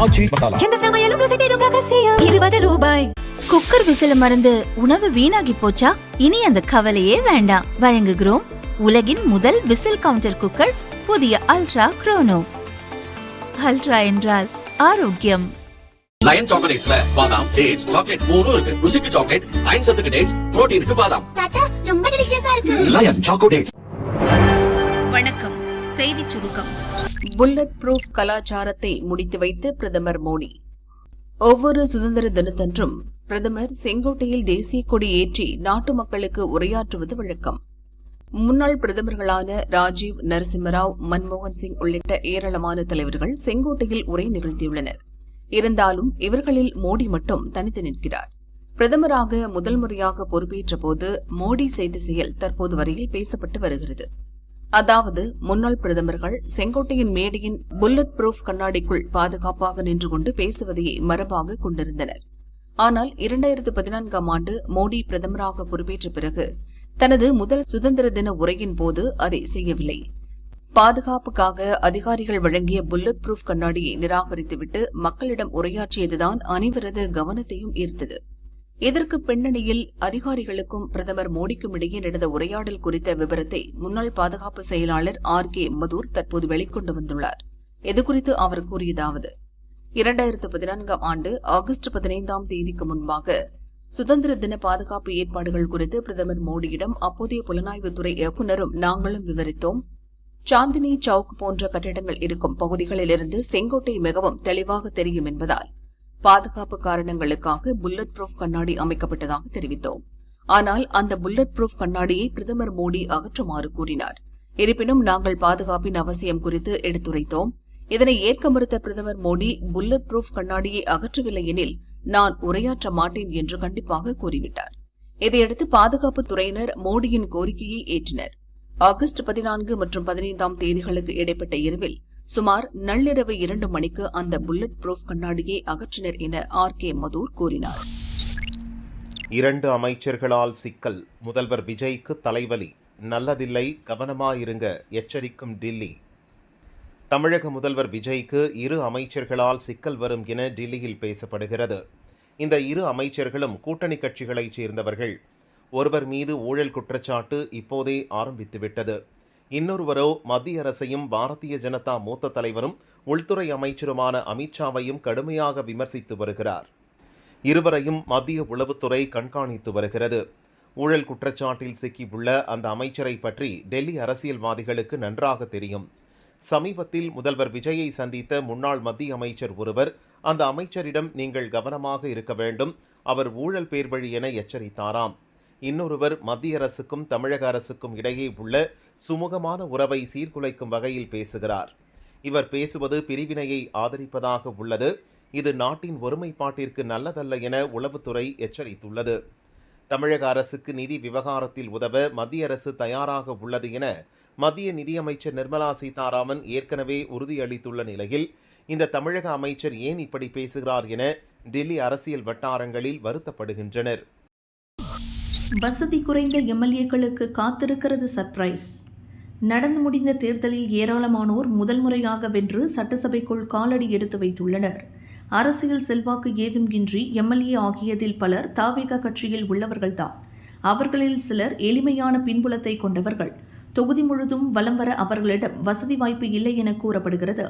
ஆச்சி மசாலா. எந்த சமையலும் ருசி தேடும் ரகசியம். 20 ரூபாய். குக்கர் விசில மறந்து உணவு வீணாகி போச்சா? இனி அந்த கவலையே வேண்டாம். வழங்குகிறோம் உலகின் முதல் விசில் கவுண்டர் குக்கர், புதிய அல்ட்ரா குரோனோ. அல்ட்ரா என்றால் ஆரோக்கியம். லயன் சாக்லேட்ஸ்ல பாதாம், டேட்ஸ், சாக்லேட் மூணும் இருக்கு. ருசிக்கு சாக்லேட், அயன் சத்துக்கு டேட்ஸ், புரோட்டீனுக்கு பாதாம். தாத்தா ரொம்ப டெலிஷியஸா இருக்கு. Lion choco dates. வணக்கம். செய்தி சுருக்கம். புல்லட் ப்ரூஃப் கலாச்சாரத்தை முடித்து வைத்த பிரதமர் மோடி. ஒவ்வொரு சுதந்திர தினத்தன்றும் பிரதமர் செங்கோட்டையில் தேசிய கொடி ஏற்றி நாட்டு மக்களுக்கு உரையாற்றுவது வழக்கம். முன்னாள் பிரதமர்களான ராஜீவ், நரசிம்மராவ், மன்மோகன் சிங் உள்ளிட்ட ஏராளமான தலைவர்கள் செங்கோட்டையில் உரை நிகழ்த்தியுள்ளனர். இருந்தாலும் இவர்களில் மோடி மட்டும் தனித்து நிற்கிறார். பிரதமராக முதல் முறையாக பொறுப்பேற்ற போது மோடி செய்த செயல் தற்போது வரையில் பேசப்பட்டு வருகிறது. அதாவது, முன்னாள் பிரதமர்கள் செங்கோட்டையின் மேடையின் புல்லட் ப்ரூஃப் கண்ணாடிக்குள் பாதுகாப்பாக நின்று கொண்டு பேசுவதையே மரபாக கொண்டிருந்தனர். ஆனால் 2014ஆம் ஆண்டு மோடி பிரதமராக பொறுப்பேற்ற பிறகு தனது முதல் சுதந்திர தின உரையின் போது அதை செய்யவில்லை. பாதுகாப்புக்காக அதிகாரிகள் வழங்கிய புல்லட் ப்ரூஃப் கண்ணாடியை நிராகரித்துவிட்டு மக்களிடம் உரையாற்றியதுதான் அனைவரது கவனத்தையும் ஈர்த்தது. இதற்கு பின்னணியில் அதிகாரிகளுக்கும் பிரதமர் மோடிக்கும் இடையே நடந்த உரையாடல் குறித்த விவரத்தை முன்னாள் பாதுகாப்பு செயலாளர் RK மதூர் தற்போது வெளிக்கொண்டு வந்துள்ளார். இதுகுறித்து அவர் கூறியதாவது: 2014ஆம் ஆண்டு ஆகஸ்ட் 15ஆம் தேதிக்கு முன்பாக சுதந்திர தின பாதுகாப்பு ஏற்பாடுகள் குறித்து பிரதமர் மோடியிடம் அப்போதைய புலனாய்வுத்துறை இயக்குநரும் நாங்களும் விவரித்தோம். சாந்தினி சவுக் போன்ற கட்டிடங்கள் இருக்கும் பகுதிகளிலிருந்து செங்கோட்டை மிகவும் தெளிவாக தெரியும் என்பதால் பாதுகாப்பு காரணங்களுக்காக புல்லட் ப்ரூஃப் கண்ணாடி அமைக்கப்பட்டதாக தெரிவித்தோம். ஆனால் அந்த புல்லட் ப்ரூஃப் கண்ணாடியை பிரதமர் மோடி அகற்றுமாறு கூறினார். இருப்பினும் நாங்கள் பாதுகாப்பின் அவசியம் குறித்து எடுத்துரைத்தோம். இதனை ஏற்க மறுத்த பிரதமர் மோடி புல்லட் ப்ரூஃப் கண்ணாடியை அகற்றவில்லை எனில் நான் உரையாற்ற மாட்டேன் என்று கண்டிப்பாக கூறிவிட்டார். இதையடுத்து பாதுகாப்பு துறையினர் மோடியின் கோரிக்கையை ஏற்றனர். ஆகஸ்ட் 14 மற்றும் 15ஆம் தேதிகளுக்கு இடைப்பட்ட இரவில் சுமார் நள்ளிரவு 2 மணிக்கு அந்த புல்லட் ப்ரூஃப் கண்ணாடியை அகற்றினர் என RK மதூர் கூறினார். 2 அமைச்சர்களால் சிக்கல், முதல்வர் விஜய்க்கு தலைவலி, நல்லதில்லை, கவனமாயிருங்க, எச்சரிக்கும் டில்லி. தமிழக முதல்வர் விஜய்க்கு 2 அமைச்சர்களால் சிக்கல் வரும் என டில்லியில் பேசப்படுகிறது. இந்த 2 அமைச்சர்களும் கூட்டணி கட்சிகளைச் சேர்ந்தவர்கள். ஒருவர் மீது ஊழல் குற்றச்சாட்டு இப்போதே ஆரம்பித்துவிட்டது. இன்னொருவரோ மத்திய அரசையும் பாரதிய ஜனதா மூத்த தலைவரும் உள்துறை அமைச்சருமான அமித்ஷாவையும் கடுமையாக விமர்சித்து வருகிறார். இருவரையும் மத்திய உளவுத்துறை கண்காணித்து வருகிறது. ஊழல் குற்றச்சாட்டில் சிக்கியுள்ள அந்த அமைச்சரை பற்றி டெல்லி அரசியல்வாதிகளுக்கு நன்றாக தெரியும். சமீபத்தில் முதல்வர் விஜயை சந்தித்த முன்னாள் மத்திய அமைச்சர் ஒருவர் அந்த அமைச்சரிடம் நீங்கள் கவனமாக இருக்க வேண்டும், அவர் ஊழல் பேர்வழி என எச்சரித்தாராம். இன்னொருவர் மத்திய அரசுக்கும் தமிழக அரசுக்கும் இடையே உள்ள சுமூகமான உறவை சீர்குலைக்கும் வகையில் பேசுகிறார். இவர் பேசுவது பிரிவினையை ஆதரிப்பதாக உள்ளது. இது நாட்டின் ஒருமைப்பாட்டிற்கு நல்லதல்ல என உளவுத்துறை எச்சரித்துள்ளது. தமிழக அரசுக்கு நிதி விவகாரத்தில் உதவ மத்திய அரசு தயாராக உள்ளது என மத்திய நிதியமைச்சர் நிர்மலா சீதாராமன் ஏற்கனவே உறுதியளித்துள்ள நிலையில் இந்த தமிழக அமைச்சர் ஏன் இப்படி பேசுகிறார் என டெல்லி அரசியல் வட்டாரங்களில் வருத்தப்படுகின்றனர். வசதி குறைந்த எம்எல்ஏக்களுக்கு காத்திருக்கிறது சர்ப்ரைஸ். நடந்து முடிந்த தேர்தலில் ஏராளமானோர் முதல் முறையாக வென்று சட்டசபைக்குள் காலடி எடுத்து வைத்துள்ளனர். அரசியல் செல்வாக்கு ஏதும் இன்றி எம்எல்ஏ ஆகியதில் பலர் தாவேகா கட்சியில் உள்ளவர்கள்தான். அவர்களில் சிலர் எளிமையான பின்புலத்தை கொண்டவர்கள். தொகுதி முழுதும் வலம் வர அவர்களிடம் வசதி வாய்ப்பு இல்லை என கூறப்படுகிறது.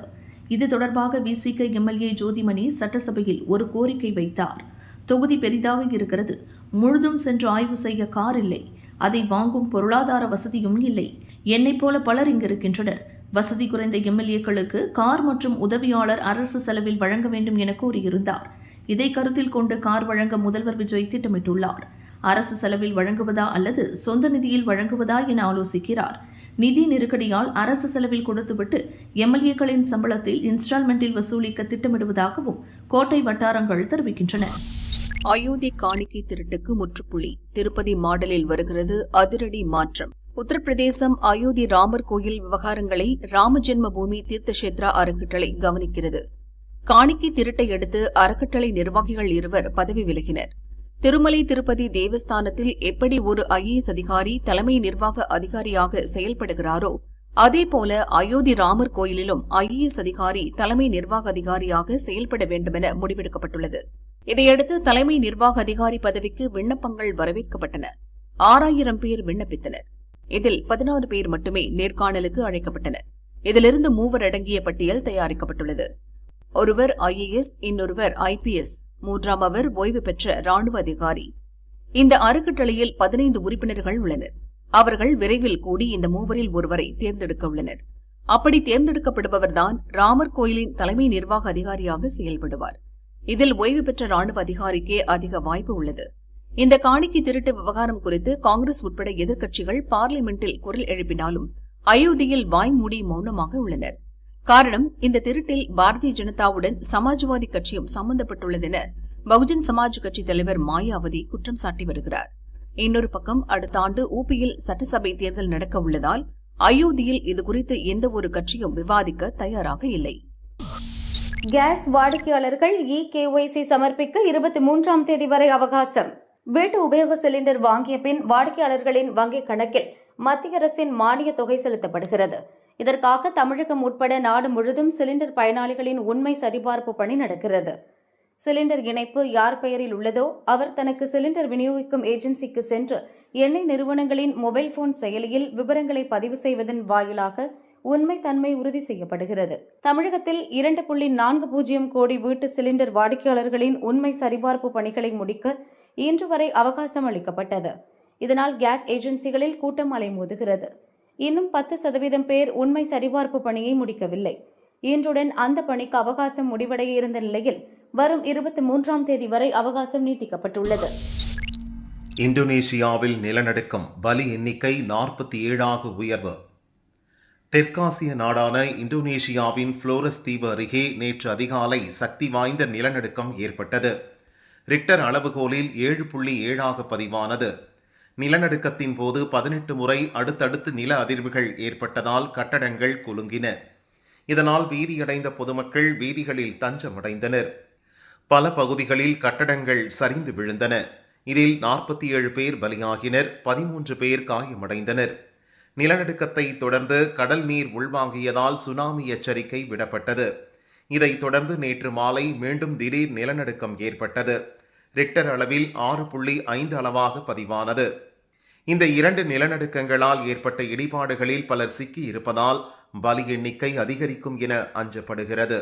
இது தொடர்பாக விசிக எம்எல்ஏ ஜோதிமணி சட்டசபையில் ஒரு கோரிக்கை வைத்தார். தொகுதி பெரிதாக இருக்கிறது, முழுதும் சென்று ஆய்வு செய்ய கார் இல்லை, அதை வாங்கும் பொருளாதார வசதியும் இல்லை. என்னைப் போல பலர் இங்கு இருக்கின்றனர். வசதி குறைந்த எம்எல்ஏக்களுக்கு கார் மற்றும் உதவியாளர் அரசு செலவில் வழங்க வேண்டும் என கூறியிருந்தார். இதை கருத்தில் கொண்டு கார் வழங்க முதல்வர் விஜய் திட்டமிட்டுள்ளார். அரசு செலவில் வழங்குவதா அல்லது சொந்த நிதியில் வழங்குவதா என ஆலோசிக்கிறார். நிதி நெருக்கடியால் அரசு செலவில் கொடுத்துவிட்டு எம்எல்ஏக்களின் சம்பளத்தில் இன்ஸ்டால்மெண்டில் வசூலிக்க திட்டமிடுவதாகவும் கோட்டை வட்டாரங்கள் தெரிவிக்கின்றன. அயோத்தி காணிக்கை திருட்டுக்கு முற்றுப்புள்ளி, திருப்பதி மாடலில் வருகிறது அதிரடி மாற்றம். உத்தரப்பிரதேசம் அயோத்தி ராமர் கோயில் விவகாரங்களை ராமஜென்ம பூமி தீர்த்தக்ஷேத்ரா அறக்கட்டளை கவனிக்கிறது. காணிக்கை திருட்டை அடுத்து அறக்கட்டளை நிர்வாகிகள் 2 பதவி விலகினர். திருமலை திருப்பதி தேவஸ்தானத்தில் எப்படி ஒரு IAS அதிகாரி தலைமை நிர்வாக அதிகாரியாக செயல்படுகிறாரோ அதேபோல அயோத்தி ராமர் கோயிலிலும் IAS அதிகாரி தலைமை நிர்வாக அதிகாரியாக செயல்பட வேண்டுமென முடிவெடுக்கப்பட்டுள்ளது. இதையடுத்து தலைமை நிர்வாக அதிகாரி பதவிக்கு விண்ணப்பங்கள் வரவேற்கப்பட்டன. 6000 பேர் விண்ணப்பித்தனர். இதில் 16 பேர் மட்டுமே நேர்காணலுக்கு அழைக்கப்பட்டனர். இதிலிருந்து 3 அடங்கிய பட்டியல் தயாரிக்கப்பட்டுள்ளது. ஒருவர் IAS, இன்னொருவர் IPS, மூன்றாமவர் ஓய்வு பெற்ற ராணுவ அதிகாரி. இந்த அறக்கட்டளையில் 15 உறுப்பினர்கள் உள்ளனர். அவர்கள் விரைவில் கூடி இந்த 3வரில் ஒருவரை தேர்ந்தெடுக்க உள்ளனர். அப்படி தேர்ந்தெடுக்கப்படுபவர்தான் ராமர் கோயிலின் தலைமை நிர்வாக அதிகாரியாக செயல்படுவார். இதில் ஓய்வு பெற்ற ராணுவ அதிகாரிக்கே அதிக வாய்ப்பு உள்ளது. இந்த காணிக்கை திருட்டு விவகாரம் குறித்து காங்கிரஸ் உட்பட எதிர்க்கட்சிகள் பார்லிமெண்டில் குரல் எழுப்பினாலும் அயோத்தியில் வாய்மூடி மௌனமாக உள்ளனர். காரணம், இந்த திருட்டில் பாரதிய ஜனதாவுடன் சமாஜ்வாதி கட்சியும் சம்பந்தப்பட்டுள்ளதென பகுஜன் சமாஜ் கட்சி தலைவர் மாயாவதி குற்றம் சாட்டி வருகிறார். இன்னொரு பக்கம் அடுத்த ஆண்டு UPயில் சட்டசபை தேர்தல் நடக்க உள்ளதால் அயோத்தியில் இதுகுறித்து எந்த ஒரு கட்சியும் விவாதிக்க தயாராக இல்லை. கேஸ் வாடிக்கையாளர்கள் EKYC சமர்ப்பிக்க 23ஆம் தேதி வரை அவகாசம். வீட்டு உபயோக சிலிண்டர் வாங்கிய பின் வாடிக்கையாளர்களின் வங்கிக் கணக்கில் மத்திய அரசின் மானிய தொகை செலுத்தப்படுகிறது. இதற்காக தமிழகம் உட்பட நாடு முழுவதும் சிலிண்டர் பயனாளிகளின் உண்மை சரிபார்ப்பு பணி நடக்கிறது. சிலிண்டர் இணைப்பு யார் பெயரில் உள்ளதோ அவர் தனக்கு சிலிண்டர் விநியோகிக்கும் ஏஜென்சிக்கு சென்று எண்ணெய் நிறுவனங்களின் மொபைல் போன் செயலியில் விவரங்களை பதிவு செய்வதன் வாயிலாக உண்மைத்தன்மை உறுதி செய்யப்படுகிறது. தமிழகத்தில் 2.40 கோடி வீட்டு சிலிண்டர் வாடிக்கையாளர்களின் உண்மை சரிபார்ப்பு பணிகளை முடிக்க இன்று வரை அவகாசம் அளிக்கப்பட்டது. இதனால் கேஸ் ஏஜென்சிகளில் கூட்டம் அலைமோதுகிறது. இன்னும் 10% பேர் உண்மை சரிபார்ப்பு பணியை முடிக்கவில்லை. இன்றுடன் அந்த பணிக்கு அவகாசம் முடிவடைய இருந்த நிலையில் வரும் 23ஆம் தேதி வரை அவகாசம் நீட்டிக்கப்பட்டுள்ளது. இந்தோனேஷியாவில் நிலநடுக்கம், பலி எண்ணிக்கை 47ஆக உயர்வு. தெற்காசிய நாடான இந்தோனேஷியாவின் புளோரஸ் தீவு அருகே நேற்று அதிகாலை சக்தி வாய்ந்த நிலநடுக்கம் ஏற்பட்டது. ரிக்டர் அளவுகோலில் 7.7ஆக பதிவானது. நிலநடுக்கத்தின் போது 18 முறை அடுத்தடுத்து நில அதிர்வுகள் ஏற்பட்டதால் கட்டடங்கள் குலுங்கின. இதனால் பீதியடைந்த பொதுமக்கள் வீதிகளில் தஞ்சமடைந்தனர். பல பகுதிகளில் கட்டடங்கள் சரிந்து விழுந்தன. இதில் 47 பேர் பலியாகினர், 13 பேர் காயமடைந்தனர். நிலநடுக்கத்தை தொடர்ந்து கடல் நீர் உள்வாங்கியதால் சுனாமி எச்சரிக்கை விடப்பட்டது. இதைத் தொடர்ந்து நேற்று மாலை மீண்டும் திடீர் நிலநடுக்கம் ஏற்பட்டது. ரிக்டர் அளவில் 6.5 அளவாக பதிவானது. இந்த 2 நிலநடுக்கங்களால் ஏற்பட்ட இடிபாடுகளில் பலர் சிக்கி இருப்பதால் பலி எண்ணிக்கை அதிகரிக்கும் என அஞ்சப்படுகிறது.